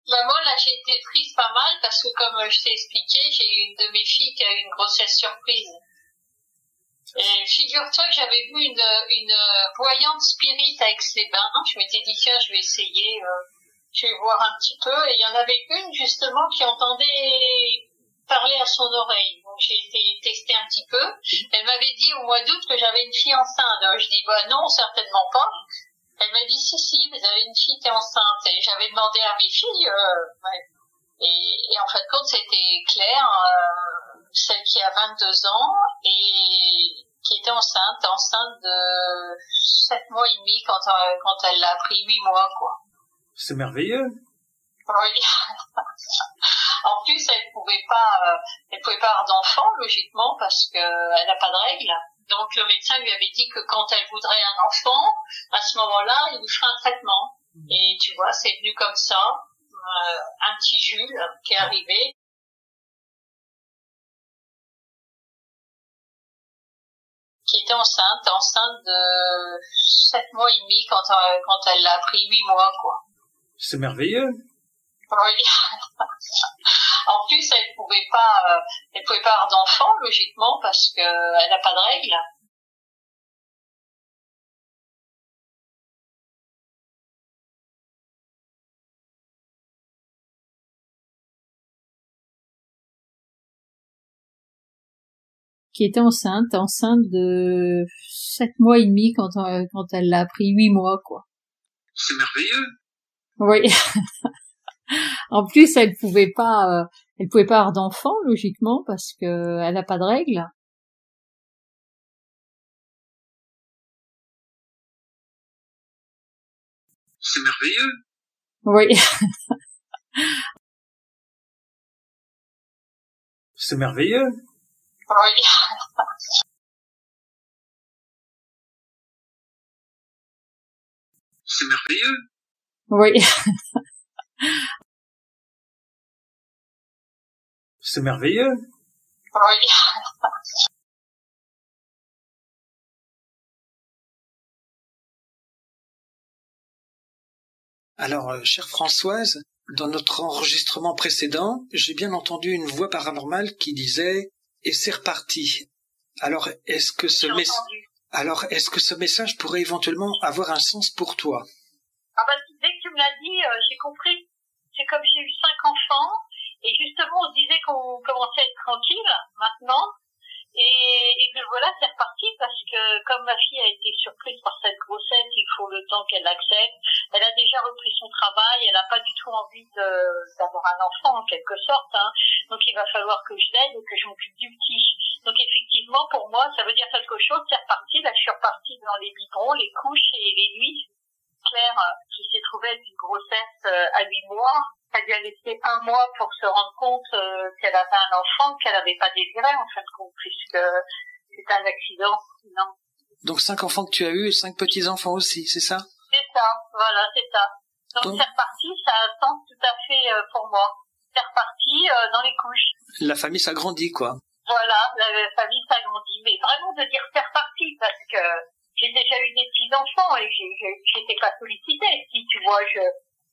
Bah moi, là, j'ai été prise pas mal parce que, comme je t'ai expliqué, j'ai une de mes filles qui a eu une grossesse surprise. Et figure-toi que j'avais vu une voyante spirit à Aix-les-Bains. Je m'étais dit, tiens, je vais essayer, je vais voir un petit peu. Et il y en avait une, justement, qui entendait parler à son oreille. Donc, j'ai été tester un petit peu. Elle m'avait dit au mois d'août que j'avais une fille enceinte. Alors, je dis, bah non, certainement pas. Elle m'a dit, si, vous avez une fille qui est enceinte. Et j'avais demandé à mes filles, ouais. Et en fin de compte, c'était Claire, celle qui a 22 ans, et qui était enceinte de 7 mois et demi quand elle l'a pris, 8 mois, quoi. C'est merveilleux. Oui. En plus, elle pouvait pas avoir d'enfant, logiquement, parce que elle n'a pas de règles. Donc, le médecin lui avait dit que quand elle voudrait un enfant, à ce moment-là, il lui ferait un traitement. Et tu vois, c'est venu comme ça. Un petit Jules qui est arrivé. Qui était enceinte de 7 mois et demi quand elle l'a pris, 8 mois, quoi. C'est merveilleux. Oui. En plus, elle pouvait pas avoir d'enfant, logiquement, parce que elle n'a pas de règles. Qui était enceinte de 7 mois et demi quand elle l'a pris, 8 mois, quoi. C'est merveilleux. Oui. En plus, elle pouvait pas avoir d'enfant, logiquement, parce que elle n'a pas de règles. C'est merveilleux. Oui. C'est merveilleux. Oui. C'est merveilleux. Oui. C'est merveilleux. Oui. Alors, chère Françoise, dans notre enregistrement précédent, j'ai bien entendu une voix paranormale qui disait « et c'est reparti ». Alors, est-ce que ce message pourrait éventuellement avoir un sens pour toi? Ah bah, dès que tu me l'as dit, j'ai compris. C'est comme j'ai eu 5 enfants, et justement, on se disait qu'on commençait à être tranquille, maintenant. Et que voilà, c'est reparti parce que comme ma fille a été surprise par cette grossesse, il faut le temps qu'elle l'accepte. Elle a déjà repris son travail, elle n'a pas du tout envie d'avoir un enfant en quelque sorte, hein. Donc il va falloir que je l'aide et que je m'occupe du petit. Donc effectivement, pour moi, ça veut dire quelque chose, c'est reparti. Là, je suis repartie dans les biberons, les couches et les nuits. Claire, qui s'est trouvée avec une grossesse à 8 mois, elle lui a laissé 1 mois pour se rendre compte qu'elle avait un enfant qu'elle n'avait pas désiré, en fin de compte, puisque c'est un accident. Non. Donc 5 enfants que tu as eus et 5 petits-enfants aussi, c'est ça? C'est ça, voilà, c'est ça. Donc c'est reparti, ça a un sens tout à fait pour moi. C'est reparti dans les couches. La famille s'agrandit, quoi. Voilà, la famille s'agrandit. Mais vraiment de dire c'est reparti, parce que j'ai déjà eu des petits-enfants et j'étais pas sollicitée. Si tu vois,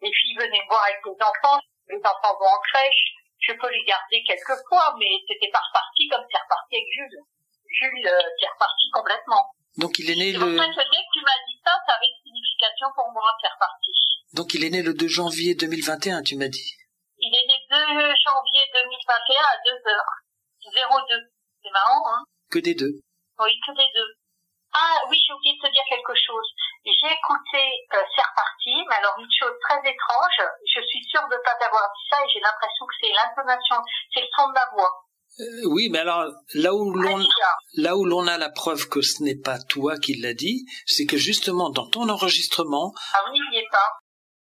les filles venaient me voir avec les enfants vont en crèche, je peux les garder quelques fois, mais c'était pas reparti comme c'est reparti avec Jules. Jules, c'est reparti complètement. Donc il est né c'est pour ça que dès que tu m'as dit ça, ça avait une signification pour moi, c'est reparti. Donc il est né le 2 janvier 2021, tu m'as dit. Il est né 2 janvier 2021 à 2h02. C'est marrant, hein? Que des deux. Oui, que des deux. Ah oui, j'ai oublié de te dire quelque chose. J'ai écouté C'est reparti, mais alors une chose très étrange, je suis sûre de ne pas t'avoir dit ça et j'ai l'impression que c'est l'intonation, c'est le son de ma voix. Oui, mais alors là où l'on a la preuve que ce n'est pas toi qui l'as dit, c'est que justement dans ton enregistrement, oui, il n'y est pas.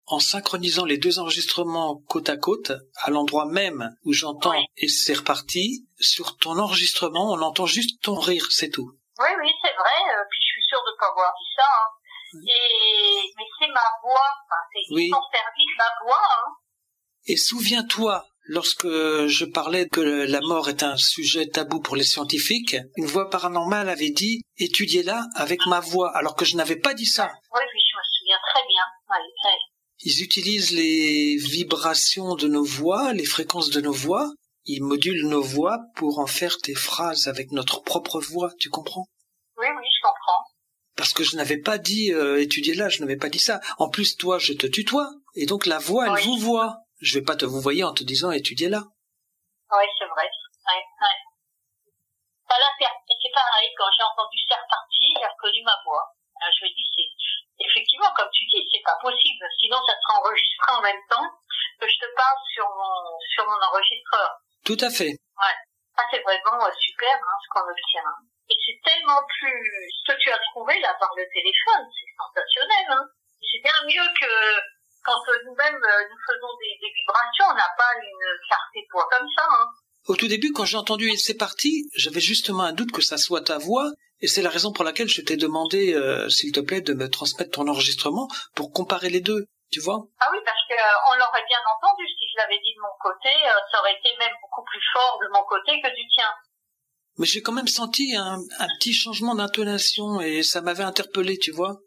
En synchronisant les 2 enregistrements côte à côte, à l'endroit même où j'entends et c'est reparti, sur ton enregistrement, on entend juste ton rire, c'est tout. Oui, c'est vrai, puis je suis sûre de ne pas avoir dit ça, hein. Mais c'est ma voix, ils sont servis de ma voix, hein. Et souviens-toi, lorsque je parlais que la mort est un sujet tabou pour les scientifiques, une voix paranormale avait dit « étudiez-la avec ma voix », alors que je n'avais pas dit ça. Oui, je me souviens très bien. Ils utilisent les vibrations de nos voix, les fréquences de nos voix. Ils modulent nos voix pour en faire des phrases avec notre propre voix, tu comprends? Oui, oui, je comprends. Parce que je n'avais pas dit étudier là, je n'avais pas dit ça. En plus, toi, je te tutoie. Et donc la voix, elle vous voit. Je vais pas te vouvoyer en te disant étudier là. Oui, c'est vrai. Ouais, ouais. Là, c'est pareil, quand j'ai entendu c'est reparti, j'ai reconnu ma voix. Alors, je me dis, effectivement, comme tu dis, c'est pas possible. Sinon, ça sera enregistré en même temps que je te parle sur mon enregistreur. Tout à fait. Ouais. Ça, c'est vraiment super, ce qu'on obtient. Et c'est tellement plus, ce que tu as trouvé là par le téléphone, c'est sensationnel, C'est bien mieux que quand nous-mêmes, nous faisons des vibrations, on n'a pas une clarté de voix comme ça, Au tout début, quand j'ai entendu « c'est parti », j'avais justement un doute que ça soit ta voix, et c'est la raison pour laquelle je t'ai demandé, s'il te plaît, de me transmettre ton enregistrement pour comparer les deux, tu vois. Ah oui, parce que on l'aurait bien entendu. Si je l'avais dit de mon côté, ça aurait été même beaucoup plus fort de mon côté que du tien. Mais j'ai quand même senti un petit changement d'intonation, et ça m'avait interpellé, tu vois.